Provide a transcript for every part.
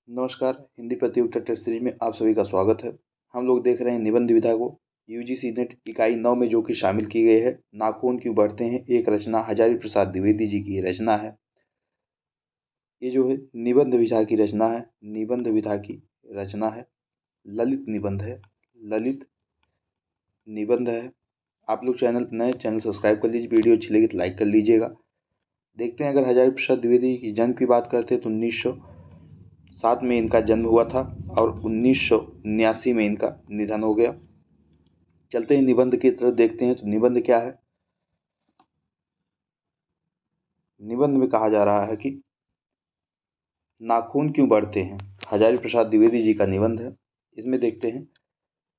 नमस्कार। हिंदी प्रतियोगिता test series में आप सभी का स्वागत है। हम लोग देख रहे हैं निबंध विधा को। यूजीसी नेट इकाई 9 में जो कि शामिल की गई है, नाखून क्यों बढ़ते हैं, एक रचना हजारी प्रसाद द्विवेदी जी की रचना है। ये जो है निबंध विधा की रचना है, निबंध विधा की रचना है, ललित निबंध है, ललित निबंध है। आप लोग चैनल पर नए, चैनल सब्सक्राइब कर लीजिए। वीडियो अच्छी लगी तो लाइक कर लीजिएगा। देखते हैं, अगर हजारी प्रसाद द्विवेदी की जन्म की बात करते हैं तो 1907 में इनका जन्म हुआ था और 1979 में इनका निधन हो गया। चलते हैं निबंध की तरफ, देखते हैं तो निबंध क्या है। निबंध में कहा जा रहा है कि नाखून क्यों बढ़ते हैं। हजारी प्रसाद द्विवेदी जी का निबंध है। इसमें देखते हैं,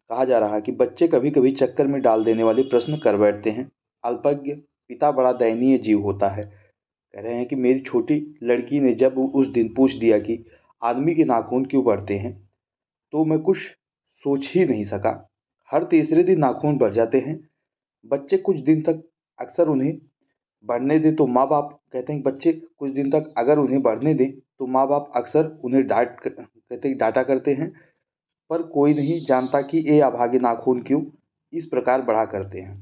कहा जा रहा है कि बच्चे कभी कभी चक्कर में डाल देने वाले प्रश्न कर बैठते हैं। अल्पज्ञ पिता बड़ा दयनीय जीव होता है। कह रहे हैं कि मेरी छोटी लड़की ने जब उस दिन पूछ दिया कि आदमी के नाखून क्यों बढ़ते हैं, तो मैं कुछ सोच ही नहीं सका। हर तीसरे दिन नाखून बढ़ जाते हैं। बच्चे कुछ दिन तक अक्सर उन्हें बढ़ने दें तो माँ बाप कहते हैं, बच्चे कुछ दिन तक अगर उन्हें बढ़ने दें तो माँ बाप अक्सर उन्हें कहते हैं डांटा करते हैं। पर कोई नहीं जानता कि ये अभागे नाखून क्यों इस प्रकार बढ़ा करते हैं।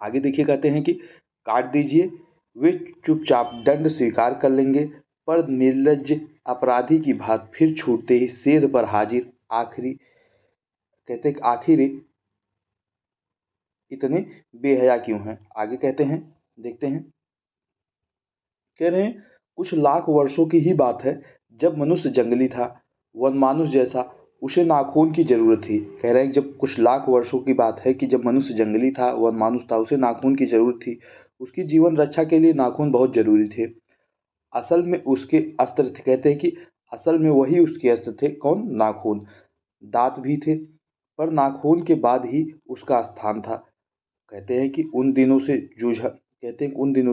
आगे देखिए, कहते हैं कि काट दीजिए, वे चुपचाप दंड स्वीकार कर लेंगे। पर निर्लज्ज अपराधी की भांति फिर छूटते ही सेध पर हाजिर। आखिरी कहते हैं कि आखिर इतने बेहया क्यों हैं। आगे कहते हैं, देखते हैं, कह रहे हैं कुछ लाख वर्षों की ही बात है, जब मनुष्य जंगली था, वन मानुष जैसा, उसे नाखून की जरूरत थी। कह रहे हैं जब कुछ लाख वर्षों की बात है कि जब मनुष्य जंगली था, वन मानुष था, उसे नाखून की जरूरत थी। उसकी जीवन रक्षा के लिए नाखून बहुत जरूरी थे। असल में उसके अस्त्र थे। कहते हैं कि असल में वही उसके अस्त्र थे। कौन? नाखून। दांत भी थे, पर नाखून के बाद ही उसका स्थान था। कहते हैं कि उन दिनों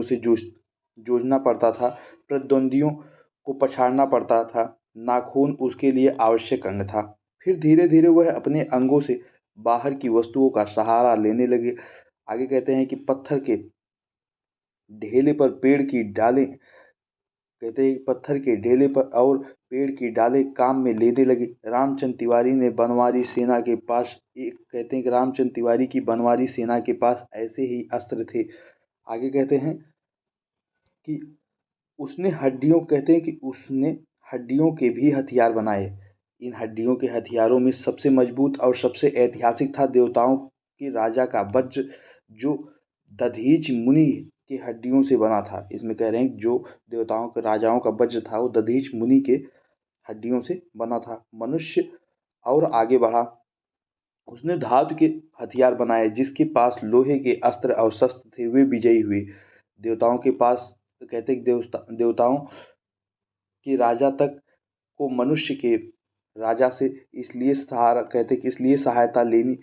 से जूझना पड़ता था। प्रतिद्वंदियों को पछाड़ना पड़ता था। नाखून उसके लिए आवश्यक अंग था। फिर धीरे धीरे वह अपने अंगों से बाहर की वस्तुओं का सहारा लेने लगे। आगे कहते हैं कि पत्थर के ढेले पर पेड़ की डालें कहते हैं पत्थर के ढेले पर और पेड़ की डालें काम में लेने लगे। रामचंद्र तिवारी ने बनवारी सेना के पास एक कहते हैं कि रामचंद्र तिवारी की बनवारी सेना के पास ऐसे ही अस्त्र थे। आगे कहते हैं कि उसने हड्डियों के भी हथियार बनाए। इन हड्डियों के हथियारों में सबसे मजबूत और सबसे ऐतिहासिक था देवताओं के राजा का वज्र, जो दधीच मुनि की हड्डियों से बना था। इसमें कह रहे हैं जो देवताओं के राजाओं का वज्र था वो दधीच मुनि के हड्डियों से बना था। मनुष्य और आगे बढ़ा। उसने धातु के हथियार बनाए। जिसके पास लोहे के अस्त्र और शस्त्र थे वे विजयी हुए। देवताओं के पास कहते हैं देवताओं के राजा तक को मनुष्य के राजा से इसलिए सहारा कहते कि इसलिए सहायता लेनी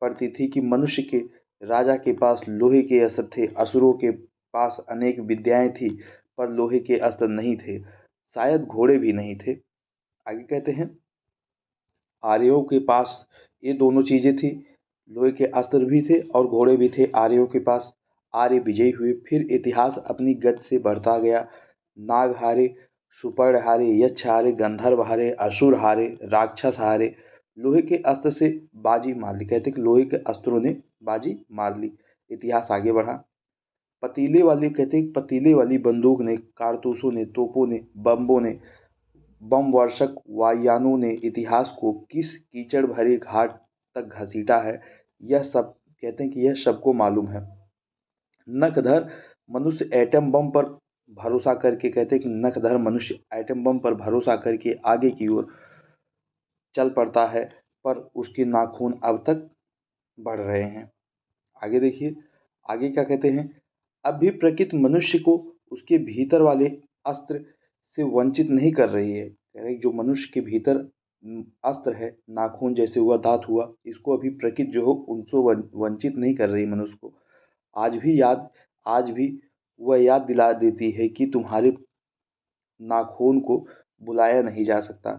पड़ती थी कि मनुष्य के राजा के पास लोहे के अस्त्र थे। असुरों के पास अनेक विद्याएं थी, पर लोहे के अस्त्र नहीं थे। शायद घोड़े भी नहीं थे। आगे कहते हैं आर्यों के पास ये दोनों चीजें थी, लोहे के अस्त्र भी थे और घोड़े भी थे आर्यों के पास। आर्य विजयी हुए। फिर इतिहास अपनी गति से बढ़ता गया। नाग हारे, सुपर्ण हारे, यक्ष हारे, गंधर्व हारे, असुर हारे, राक्षस हारे। लोहे के अस्त्र से बाजी मार ली। कहते कि लोहे के अस्त्रों ने बाजी मार ली। इतिहास आगे बढ़ा। पतीले वाली बंदूक ने, कारतूसों ने, तोपों ने, बम्बों ने, बम वर्षक वायुयानों ने इतिहास को किस कीचड़ भरे घाट तक घसीटा है, यह सब कहते हैं कि यह सबको मालूम है। नखधर मनुष्य एटम बम पर भरोसा करके कहते हैं कि नखधर मनुष्य एटम बम पर भरोसा करके आगे की ओर चल पड़ता है, पर उसके नाखून अब तक बढ़ रहे हैं। आगे देखिए, आगे क्या कहते हैं, अब भी प्रकृति मनुष्य को उसके भीतर वाले अस्त्र से वंचित नहीं कर रही है। कह रहे जो मनुष्य के भीतर अस्त्र है, नाखून जैसे हुआ, दांत हुआ, इसको अभी प्रकृति जो हो उनसे वंचित नहीं कर रही मनुष्य को। आज भी वह याद दिला देती है कि तुम्हारे नाखून को बुलाया नहीं जा सकता।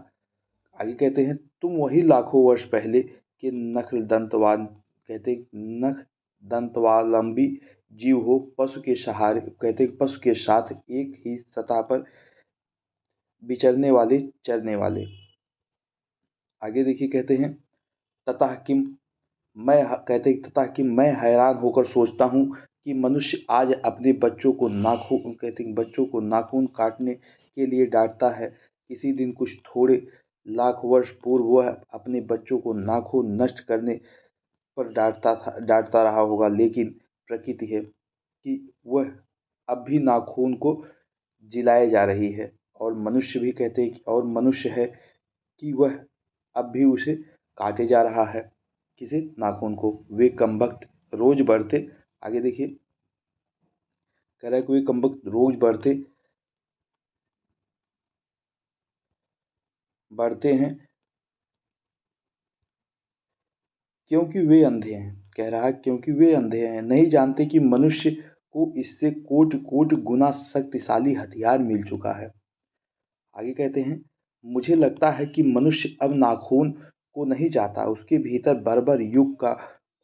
आगे कहते हैं तुम वही लाखों वर्ष पहले के नख दंतवालंबी जीव हो। पशु के सहारे कहते पशु के साथ एक ही सतह पर विचरने वाले, चरने वाले। आगे देखिए कहते हैं ततः किम, तथा कि मैं हैरान होकर सोचता हूँ कि मनुष्य आज अपने बच्चों को नाखून, कहते हैं बच्चों को नाखून काटने के लिए डांटता है। किसी दिन कुछ थोड़े लाख वर्ष पूर्व वह अपने बच्चों को नाखून नष्ट करने पर डांटता रहा होगा, लेकिन प्रकृति है कि वह अब भी नाखून को जिलाए जा रही है। और मनुष्य भी कहते हैं और मनुष्य है कि वह अब भी उसे काटे जा रहा है, किसे, नाखून को। वे कमबख्त रोज बढ़ते, आगे देखिए कह रहा है कि वे कमबख्त रोज बढ़ते बढ़ते हैं क्योंकि वे अंधे हैं। कह रहा है क्योंकि वे अंधे हैं, नहीं जानते कि मनुष्य को इससे कोटि कोटि गुना शक्तिशाली हथियार मिल चुका है। आगे कहते हैं मुझे लगता है कि मनुष्य अब नाखून को नहीं चाहता, उसके भीतर बर्बर युग का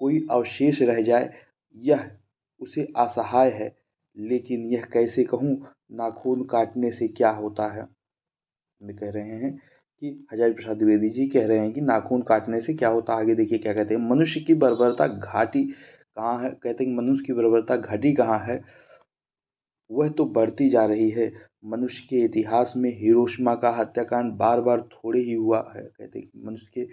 कोई अवशेष रह जाए, यह उसे असहाय है। लेकिन यह कैसे कहूँ, नाखून काटने से क्या होता है। में कह रहे हैं कि हजारी प्रसाद द्विवेदी जी कह रहे हैं कि नाखून काटने से क्या होता है। आगे देखिए क्या कहते हैं, मनुष्य की बर्बरता घाटी कहाँ है। कहते हैं मनुष्य की बर्बरता घटी कहाँ है, वह तो बढ़ती जा रही है। मनुष्य के इतिहास में हिरोशिमा का हत्याकांड बार बार थोड़े ही हुआ है। कहते हैं मनुष्य के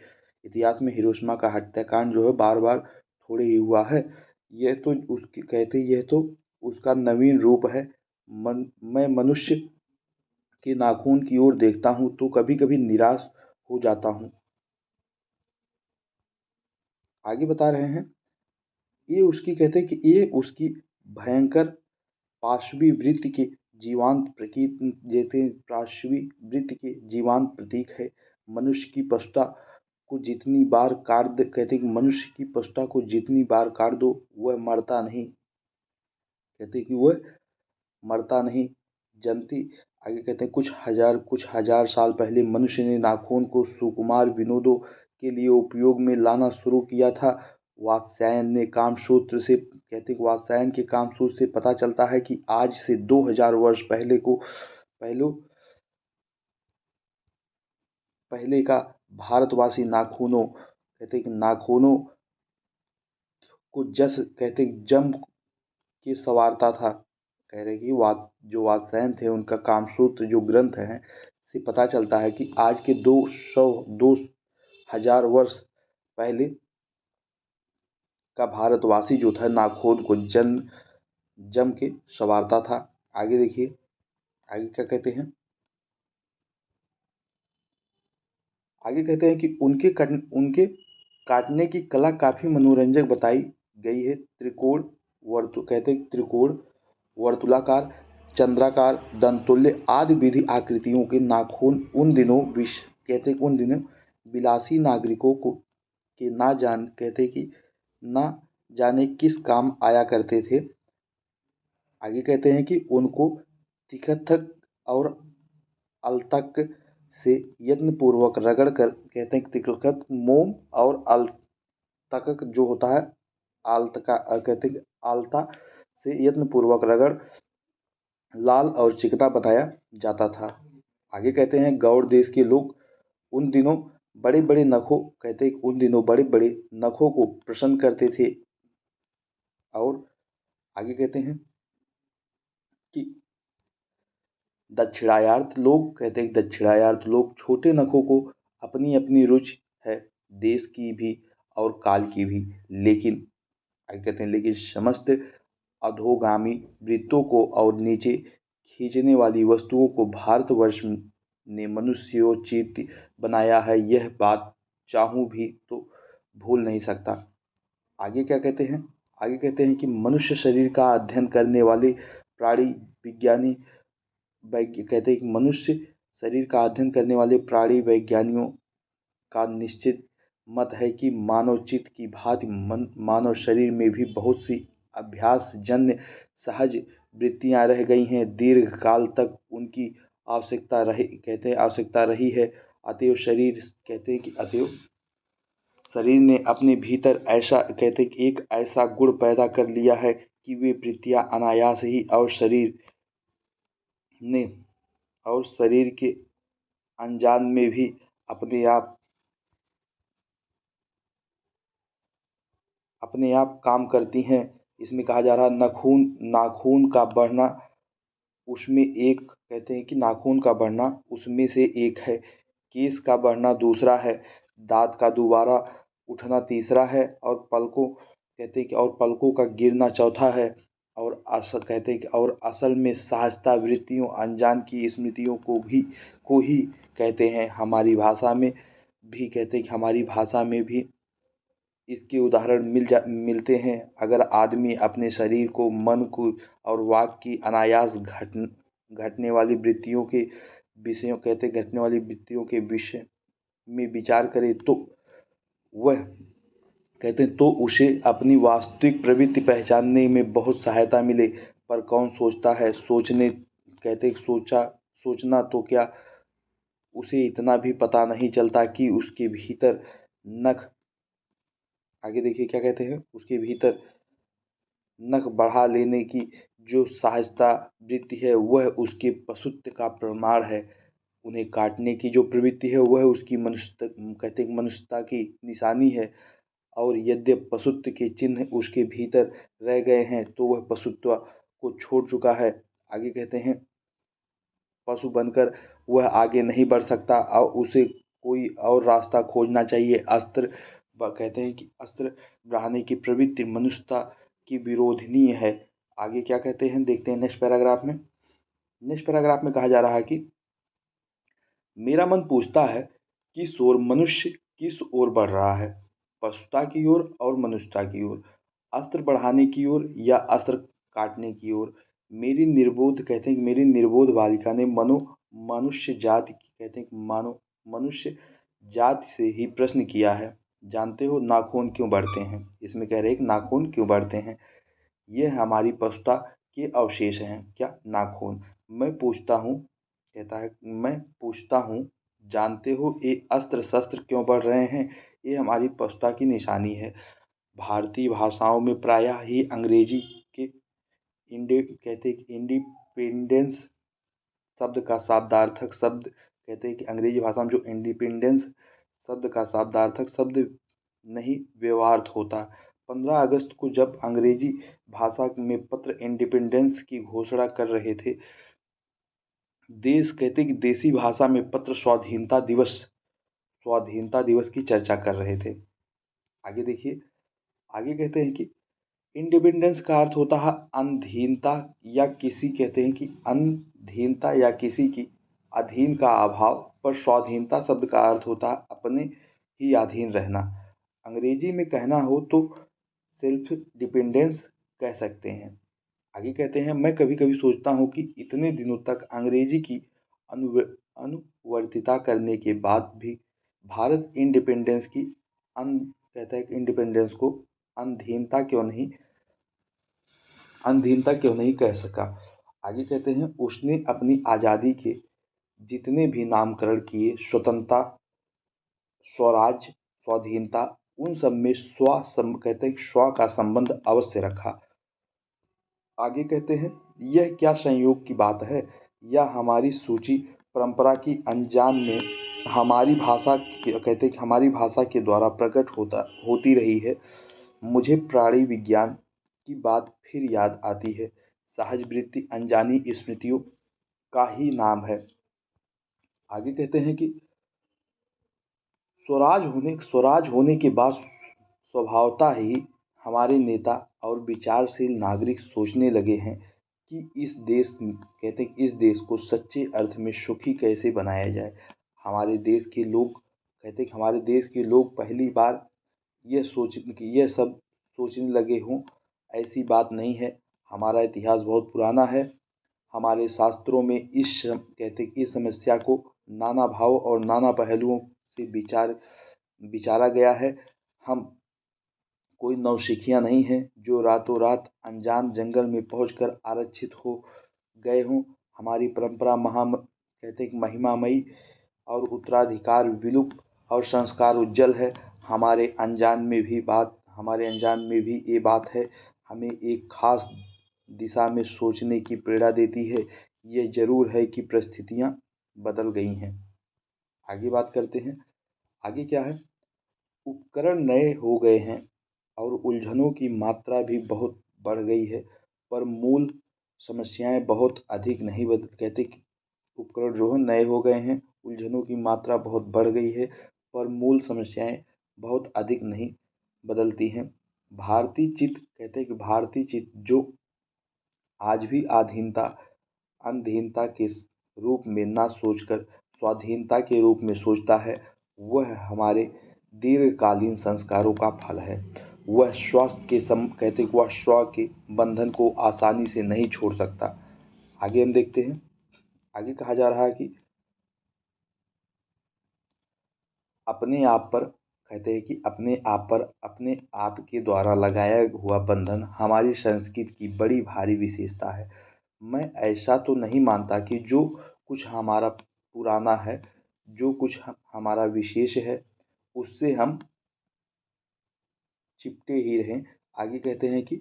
इतिहास में हिरोशिमा का हत्याकांड जो है बार बार थोड़े ही हुआ है। यह तो उसकी कहते यह तो उसका नवीन रूप है। मैं मनुष्य के नाखून की ओर देखता हूँ तो कभी कभी निराश हो जाता हूँ। आगे बता रहे हैं ये उसकी कहते हैं कि ये उसकी भयंकर पाशवी वृत्ति के जीवांत प्रतीक, जैसे पाशवी वृत्ति के जीवांत प्रतीक है। मनुष्य की पशुता को जितनी बार काट दे, कहते हैं कि मनुष्य की पशुता को जितनी बार काट दो वह मरता नहीं। कहते हैं कि वह मरता नहीं, जनती। आगे कहते हैं कुछ हजार साल पहले मनुष्य ने नाखून को सुकुमार विनोदों के लिए उपयोग में लाना शुरू किया था। वात्स्यायन ने कामसूत्र से, कहते हैं वात्स्यायन के कामसूत्र से पता चलता है कि आज से 2000 वर्ष पहले पहले का भारतवासी नाखूनों, कहते हैं कि नाखूनों को जस, कहते हैं जम के संवारता था। कह रहे कि जो वात्स्यायन थे उनका कामसूत्र जो ग्रंथ है से पता चलता है कि आज के 2000 वर्ष पहले का भारतवासी जो था नाखून को जम के संवारता था। आगे देखिए आगे क्या कहते हैं, आगे कहते हैं कि उनके काटने की कला काफी मनोरंजक बताई गई है। त्रिकोण वर्तु, कहते हैं त्रिकोण, वर्तुलाकार, चंद्राकार, दंतुल्य आदि विधि आकृतियों के नाखून उन दिनों कहते हैं उन दिनों विलासी नागरिकों को के ना जान, कहते कि ना जाने किस काम आया करते थे। आगे कहते हैं कि उनको तिखथक और अलतक से यत्नपूर्वक रगड़ कर, कहते हैं तिखथ मोम और अलतक जो होता है आलतका, कहते हैं आलता से यत्नपूर्वक रगड़ लाल और चिकना बताया जाता था। आगे कहते हैं गौड़ देश के लोग उन दिनों बड़े बड़े नखों, कहते हैं उन दिनों बड़े बड़े नखों को पसंद करते थे। और आगे कहते हैं कि दक्षिणायार्त लोग, कहते हैं दक्षिणायार्त लोग छोटे नखों को अपनी अपनी रुचि है, देश की भी और काल की भी। लेकिन आगे कहते हैं लेकिन समस्त अधोगामी वृत्तों को और नीचे खींचने वाली वस्तुओं को भारतवर्ष ने मनुष्योचित बनाया है, यह बात चाहूँ भी तो भूल नहीं सकता। आगे क्या कहते हैं, आगे कहते हैं कि मनुष्य शरीर का अध्ययन करने वाले प्राणी विज्ञानी कहते हैं कि मनुष्य शरीर का अध्ययन करने वाले प्राणी वैज्ञानियों का निश्चित मत है कि मानव चित्त की भांति मानव शरीर में भी बहुत सी अभ्यास जन्य सहज वृत्तियां रह गई हैं, दीर्घ काल तक उनकी आवश्यकता रही, कहते हैं आवश्यकता रही है। अतएव शरीर, कहते हैं कि अतएव शरीर ने अपने भीतर ऐसा, कहते हैं कि एक ऐसा गुण पैदा कर लिया है कि वे वृत्तियां अनायास ही और शरीर ने और शरीर के अनजान में भी अपने आप काम करती हैं। इसमें कहा जा रहा है नाखून का बढ़ना उसमें एक, कहते हैं कि नाखून का बढ़ना उसमें से एक है, केस का बढ़ना दूसरा है, दांत का दोबारा उठना तीसरा है, और पलकों, कहते हैं कि और पलकों का गिरना चौथा है। और असल, कहते हैं कि और असल में सहजता वृत्तियों अनजान की स्मृतियों को ही कहते हैं। हमारी भाषा में भी, कहते हैं कि हमारी भाषा में भी इसके उदाहरण मिलते हैं। अगर आदमी अपने शरीर को, मन को और वाक की अनायास घटने वाली वृत्तियों के विषयों, कहते घटने वाली वृत्तियों के विषय में विचार करे तो वह, कहते हैं तो उसे अपनी वास्तविक प्रवृत्ति पहचानने में बहुत सहायता मिले। पर कौन सोचता है, कहते सोचना तो क्या, उसे इतना भी पता नहीं चलता कि उसके भीतर नख, आगे देखिए क्या कहते हैं, उसके भीतर नख बढ़ा लेने की जो सहजता वृत्ति है वह उसके पशुत्व का प्रमाण है। उन्हें काटने की जो प्रवृत्ति है वह उसकी मनुष्य, कहते हैं मनुष्यता की निशानी है। और यद्यपि पशुत्व के चिन्ह उसके भीतर रह गए हैं तो वह पशुत्व को छोड़ चुका है। आगे कहते हैं पशु बनकर वह आगे नहीं बढ़ सकता और उसे कोई और रास्ता खोजना चाहिए। कहते हैं कि अस्त्र बढ़ाने की प्रवृत्ति मनुष्यता की विरोधनीय है। आगे क्या कहते हैं देखते हैं नेक्स्ट पैराग्राफ में। नेक्स्ट पैराग्राफ में कहा जा रहा है कि मेरा मन पूछता है किस ओर मनुष्य किस ओर बढ़ रहा है, पशुता की ओर और मनुष्यता की ओर, अस्त्र बढ़ाने की ओर या अस्त्र काटने की ओर। मेरी निर्बोध, कहते हैं कि मेरी निर्बोध बालिका ने मनुष्य जाति, कहते हैं कि मानो मनुष्य जाति से ही प्रश्न किया है, जानते हो नाखून क्यों बढ़ते हैं। इसमें कह रहे हैं कि नाखून क्यों बढ़ते हैं, ये हमारी पशुता के अवशेष हैं। क्या नाखून, मैं पूछता हूँ, कहता है मैं पूछता हूँ जानते हो ये अस्त्र शस्त्र क्यों बढ़ रहे हैं, ये हमारी पशुता की निशानी है। भारतीय भाषाओं में प्रायः ही अंग्रेजी के कहते हैं कि इंडिपेंडेंस शब्द का शाब्दार्थक शब्द, कहते हैं कि अंग्रेजी भाषा में जो इंडिपेंडेंस शब्द का शाब्दार्थक शब्द नहीं व्यवहार होता। 15 अगस्त को जब अंग्रेजी भाषा में पत्र इंडिपेंडेंस की घोषणा कर रहे थे, देश, कहते हैं कि देसी भाषा में पत्र स्वाधीनता दिवस की चर्चा कर रहे थे। आगे देखिए, आगे कहते हैं कि इंडिपेंडेंस का अर्थ होता है अधीनता या किसी, कहते हैं कि अधीनता या किसी की अधीन का अभाव। पर स्वाधीनता शब्द का अर्थ होता है अपने ही अधीन रहना। अंग्रेजी में कहना हो तो सेल्फ डिपेंडेंस कह सकते हैं। आगे कहते हैं मैं कभी कभी सोचता हूँ कि इतने दिनों तक अंग्रेजी की अनुवर्तिता करने के बाद भी भारत कहता है कि इंडिपेंडेंस को अधीनता क्यों नहीं कह सका। आगे कहते हैं उसने अपनी आज़ादी के जितने भी नामकरण किए, स्वतंत्रता, स्वराज, स्वाधीनता, उन सब में कहते हैं स्व का संबंध अवश्य रखा। आगे कहते हैं यह क्या संयोग की बात है, यह हमारी सूची परंपरा की अनजान में कहते हैं कि हमारी भाषा के द्वारा प्रकट होती रही है। मुझे प्राणी विज्ञान की बात फिर याद आती है। सहज वृत्ति अनजानी स्मृतियों का ही नाम है। आगे कहते हैं कि स्वराज होने के बाद स्वभावतः ही हमारे नेता और विचारशील नागरिक सोचने लगे हैं कि कहते हैं कि इस देश को सच्चे अर्थ में सुखी कैसे बनाया जाए। हमारे देश के लोग, कहते हैं कि हमारे देश के लोग पहली बार यह सब सोचने लगे हों, ऐसी बात नहीं है। हमारा इतिहास बहुत पुराना है। हमारे शास्त्रों में कहते हैं कि इस समस्या को नाना भाव और नाना पहलुओं से विचारा गया है। हम कोई नौसिखिया नहीं हैं जो रातों रात अनजान जंगल में पहुंचकर आरक्षित हो गए हों। हमारी परंपरा कहते हैं कि महिमामयी और उत्तराधिकार विलुप्त और संस्कार उज्जवल है। हमारे अनजान में भी ये बात है, हमें एक खास दिशा में सोचने की प्रेरणा देती है। ये जरूर है कि परिस्थितियाँ बदल गई हैं। आगे बात करते हैं। आगे क्या है, उपकरण नए हो गए हैं और उलझनों की मात्रा भी बहुत बढ़ गई है, पर मूल समस्याएं बहुत अधिक नहीं बदल कहते कि उपकरण जो है नए हो गए हैं, उलझनों की मात्रा बहुत बढ़ गई है, पर मूल समस्याएं बहुत अधिक नहीं बदलती हैं। भारतीय चित्त कहते हैं कि भारतीय चित्त जो आज भी अधीनता के रूप में ना सोचकर स्वाधीनता के रूप में सोचता है, वह हमारे दीर्घकालीन संस्कारों का फल है। वह स्वास्थ्य के सम कहते हैं कि वह स्व के बंधन को आसानी से नहीं छोड़ सकता। आगे हम देखते हैं। आगे कहा जा रहा है कि अपने आप पर कहते हैं कि अपने आप के द्वारा लगाया हुआ बंधन हमारी संस्कृति की बड़ी भारी विशेषता है। मैं ऐसा तो नहीं मानता कि जो कुछ हमारा पुराना है, जो कुछ हमारा विशेष है, उससे हम चिपटे ही रहें। आगे कहते हैं कि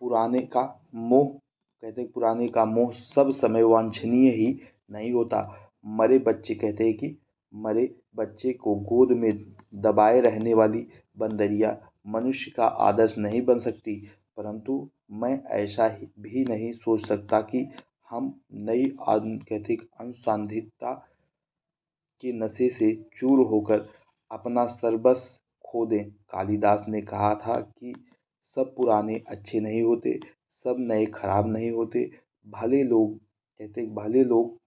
पुराने का मोह कहते हैं पुराने का मोह सब समय वांछनीय ही नहीं होता। मरे बच्चे कहते हैं कि मरे बच्चे को गोद में दबाए रहने वाली बंदरिया मनुष्य का आदर्श नहीं बन सकती। परंतु मैं ऐसा भी नहीं सोच सकता कि हम नई कहते अनुसंधानिकता के नशे से चूर होकर अपना सर्वस्व खो दें। कालिदास ने कहा था कि सब पुराने अच्छे नहीं होते, सब नए खराब नहीं होते। भले लोग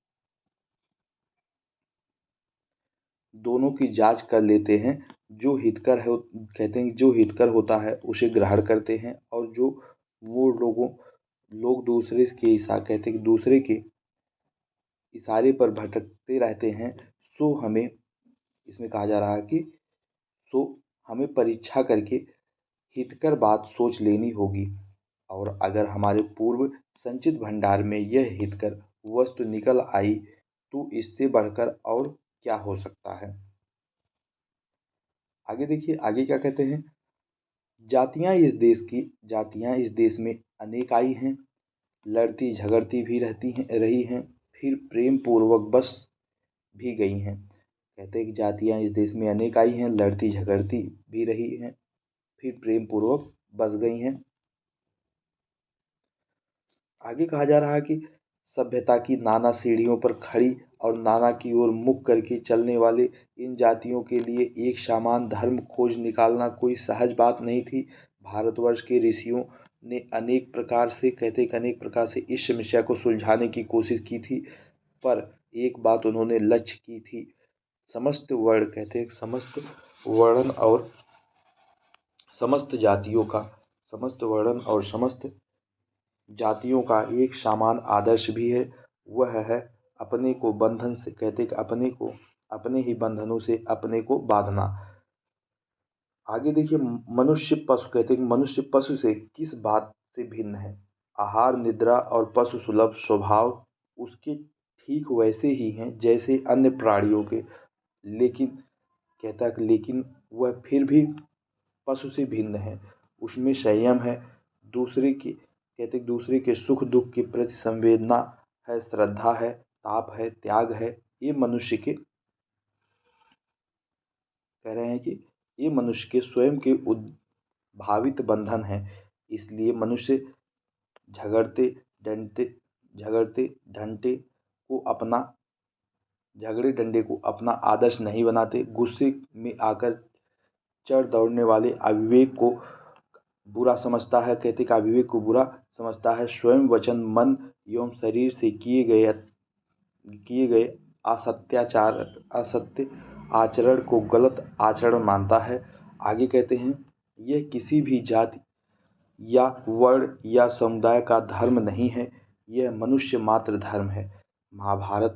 दोनों की जांच कर लेते हैं। जो हितकर है कहते हैं जो हितकर होता है उसे ग्रहण करते हैं, और जो वो लोग दूसरे के कहते हैं कि दूसरे के इशारे पर भटकते रहते हैं, सो हमें इसमें कहा जा रहा है कि सो हमें परीक्षा करके हितकर बात सोच लेनी होगी। और अगर हमारे पूर्व संचित भंडार में यह हितकर वस्तु निकल आई, तो इससे बढ़कर और क्या हो सकता है। आगे देखिए, आगे क्या कहते हैं। जातियां इस देश में अनेक आई हैं, लड़ती झगड़ती भी रही हैं, फिर प्रेम पूर्वक बस भी गई हैं। कहते हैं कि जातियां इस देश में अनेक आई हैं, लड़ती झगड़ती भी रही हैं, फिर प्रेम पूर्वक बस गई हैं। आगे कहा जा रहा है कि सभ्यता की नाना सीढ़ियों पर खड़ी और नाना की ओर मुख करके चलने वाले इन जातियों के लिए एक समान धर्म खोज निकालना कोई सहज बात नहीं थी। भारतवर्ष के ऋषियों ने अनेक प्रकार से इस समस्या को सुलझाने की कोशिश की थी, पर एक बात उन्होंने लक्ष्य की थी। समस्त वर्ण और समस्त जातियों का समस्त वर्ण और समस्त जातियों का एक समान आदर्श भी है। वह है अपने को बंधन से कहते कि अपने ही बंधनों से अपने को बांधना। आगे देखिए, मनुष्य पशु कहते हैं कि मनुष्य पशु से किस बात से भिन्न है। आहार निद्रा और पशु सुलभ स्वभाव उसके ठीक वैसे ही हैं जैसे अन्य प्राणियों के। लेकिन लेकिन वह फिर भी पशु से भिन्न है। उसमें संयम है, दूसरे के सुख दुख के प्रति संवेदना है, श्रद्धा है, ताप है, त्याग है। ये मनुष्य के कह रहे हैं कि ये मनुष्य के स्वयं के उद्भावित बंधन है। इसलिए मनुष्य झगड़ते डंटे झगड़ते ढंटे को अपना झगड़े डंडे को अपना आदर्श नहीं बनाते। गुस्से में आकर चढ़ दौड़ने वाले अविवेक को बुरा समझता है। कहते का अविवेक को बुरा समझता है। स्वयं वचन मन एवं शरीर से किए गए असत्य आचरण को गलत आचरण मानता है। आगे कहते हैं, यह किसी भी जाति या वर्ण या समुदाय का धर्म नहीं है, यह मनुष्य मात्र धर्म है। महाभारत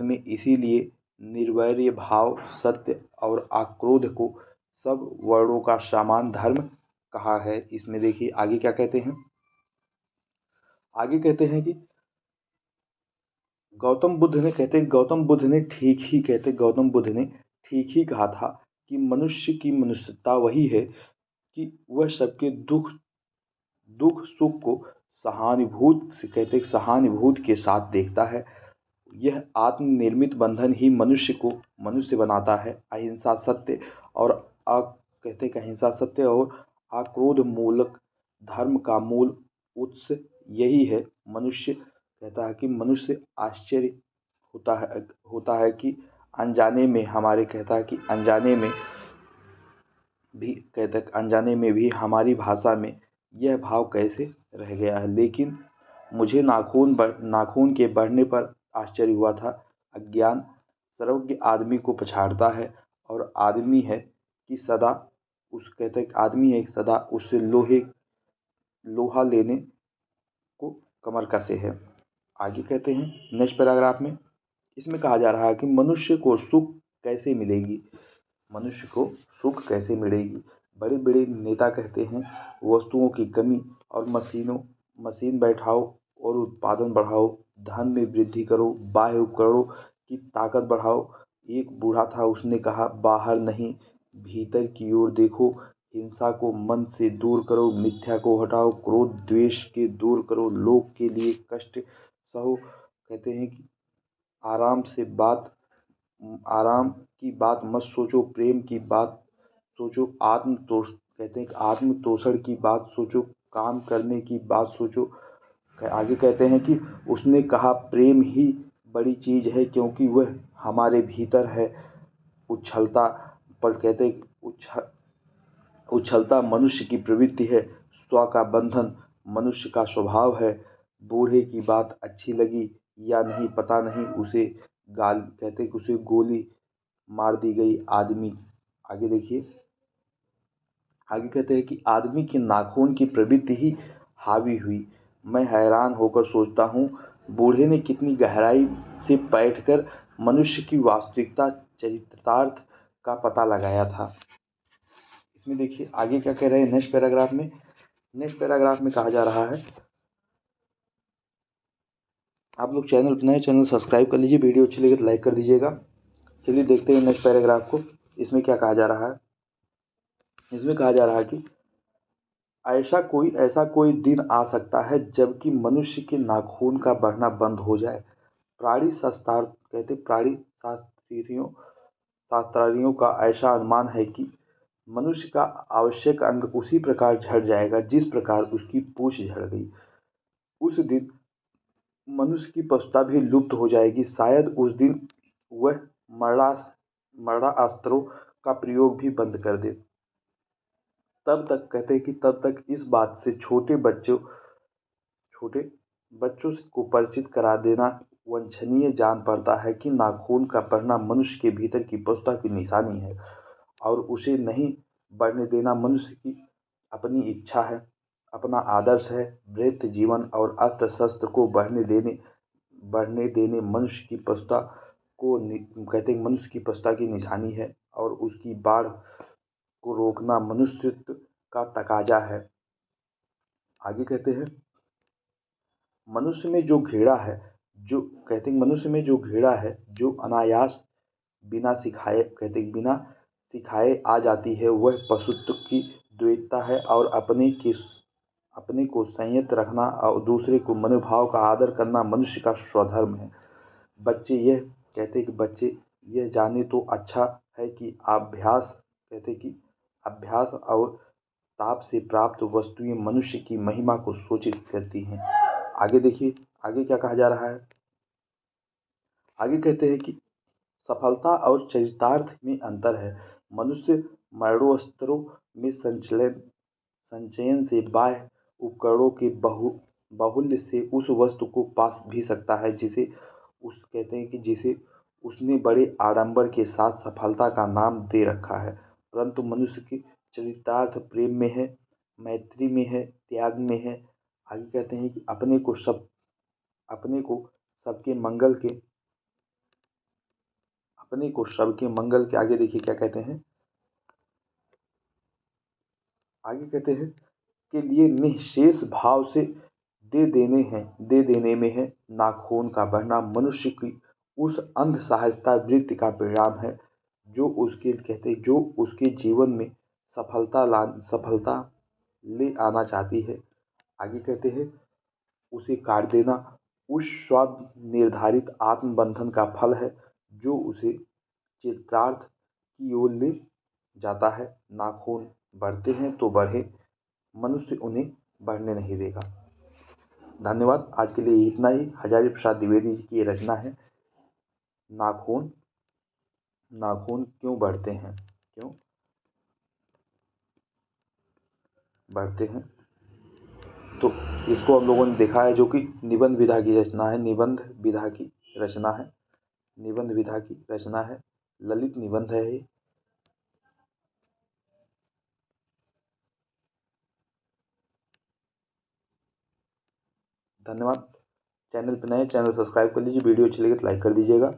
में इसीलिए निर्वैर भाव, सत्य और आक्रोध को सब वर्णों का समान धर्म कहा है। इसमें देखिए आगे क्या कहते हैं। आगे कहते हैं कि गौतम बुद्ध ने ठीक ही कहा था कि मनुष्य की मनुष्यता वही है कि वह सबके दुख दुख सुख को सहानुभूति के साथ देखता है। यह आत्मनिर्मित बंधन ही मनुष्य को मनुष्य बनाता है। अहिंसा सत्य और आक्रोध मूलक धर्म का मूल उत्स यही है। मनुष्य कहता है कि मनुष्य आश्चर्य होता है कि अनजाने में हमारे कहता है कि अनजाने में भी हमारी भाषा में यह भाव कैसे रह गया है। लेकिन मुझे नाखून के बढ़ने पर आश्चर्य हुआ था। अज्ञान सर्वज्ञ आदमी को पछाड़ता है और आदमी है कि सदा उससे लोहा लेने को कमर कसे है। आगे कहते हैं नेक्स्ट पैराग्राफ में, इसमें कहा जा रहा है कि मनुष्य को सुख कैसे मिलेगी। मनुष्य को सुख कैसे मिलेगी। बड़े बड़े नेता कहते हैं वस्तुओं की कमी और मशीन बैठाओ और उत्पादन बढ़ाओ, धन में वृद्धि करो, बाह्य उपकरणों की ताकत बढ़ाओ। एक बूढ़ा था, उसने कहा बाहर नहीं भीतर की ओर देखो, हिंसा को मन से दूर करो, मिथ्या को हटाओ, क्रोध द्वेष के दूर करो, लोग के लिए कष्ट सहो। कहते हैं कि आराम से बात आराम की बात मत सोचो, प्रेम की बात सोचो, आत्मतोषण की बात सोचो, काम करने की बात सोचो। आगे कहते हैं कि उसने कहा प्रेम ही बड़ी चीज है क्योंकि वह हमारे भीतर है। उछलता पर कहते हैं उछलता मनुष्य की प्रवृत्ति है, स्व का बंधन मनुष्य का स्वभाव है। बूढ़े की बात अच्छी लगी या नहीं पता नहीं, उसे गोली मार दी गई। आगे देखिए, आगे कहते हैं कि आदमी के नाखून की प्रवृत्ति ही हावी हुई। मैं हैरान होकर सोचता हूँ बूढ़े ने कितनी गहराई से बैठकर मनुष्य की वास्तविकता चरितार्थ का पता लगाया था। इसमें देखिए आगे क्या कह रहे हैं नेक्स्ट पैराग्राफ में कहा जा रहा है, आप लोग नए चैनल सब्सक्राइब कर लीजिए, वीडियो अच्छी लगे तो लाइक कर दीजिएगा। चलिए देखते हैं नेक्स्ट पैराग्राफ को। इसमें क्या कहा जा रहा है। इसमें कहा जा रहा है कि ऐसा कोई दिन आ सकता है जबकि मनुष्य के नाखून का बढ़ना बंद हो जाए। प्राणी शास्त्रियों का ऐसा अनुमान है कि मनुष्य का आवश्यक अंग उसी प्रकार झड़ जाएगा जिस प्रकार उसकी पूंछ झड़ गई। उस दिन मनुष्य की पशुता भी लुप्त हो जाएगी। शायद उस दिन वह मरणास्त्रों का प्रयोग भी बंद कर दे। तब तक इस बात से छोटे बच्चों को परिचित करा देना वांछनीय जान पड़ता है कि नाखून का बढ़ना मनुष्य के भीतर की पशुता की निशानी है और उसे नहीं बढ़ने देना मनुष्य की अपनी इच्छा है, अपना आदर्श है। वृत्त जीवन और अस्त्र शस्त्र को बढ़ने देने मनुष्य की पशुता मनुष्य की पशुता की निशानी है और उसकी बाढ़ को रोकना मनुष्यत्व का तकाजा है। आगे कहते हैं मनुष्य में जो घृणा है जो अनायास बिना सिखाए आ जाती है, वह पशुत्व की द्वैतता है और अपने को संयत रखना और दूसरे को मनोभाव का आदर करना मनुष्य का स्वधर्म है। बच्चे यह जाने तो अच्छा है कि अभ्यास और ताप से प्राप्त वस्तुएं मनुष्य की महिमा को सूचित करती हैं। आगे देखिए आगे क्या कहा जा रहा है। आगे कहते हैं कि सफलता और चरितार्थ में अंतर है। मनुष्य मरणोत्तरों में संचयन से बाह्य उपकरणों के बाहुल्य से उस वस्तु को पा भी सकता है जिसे उसने बड़े आडंबर के साथ सफलता का नाम दे रखा है। परंतु मनुष्य की चरितार्थ प्रेम में है, मैत्री में है, त्याग में है। आगे कहते हैं कि सबके मंगल के आगे देखिए क्या कहते हैं। आगे कहते हैं के लिए निःशेष भाव से दे देने में है। नाखून का बढ़ना मनुष्य की उस अंध सहायता वृत्ति का परिणाम है जो उसके जीवन में सफलता ले आना चाहती है। आगे कहते हैं उसे काट देना उस स्वाद निर्धारित आत्मबंधन का फल है जो उसे चित्रार्थ की ओर ले जाता है। नाखून बढ़ते हैं तो बढ़े, मनुष्य उन्हें बढ़ने नहीं देगा। धन्यवाद। आज के लिए इतना ही। हजारी प्रसाद द्विवेदी जी की ये रचना है, नाखून नाखून क्यों बढ़ते हैं, क्यों बढ़ते हैं। तो इसको हम लोगों ने देखा है, जो कि निबंध विधा की रचना है, निबंध विधा की रचना है, निबंध विधा की रचना है, ललित निबंध है ये। धन्यवाद। चैनल पर नए, चैनल सब्सक्राइब कर लीजिए। वीडियो अच्छी लगे तो लाइक कर दीजिएगा।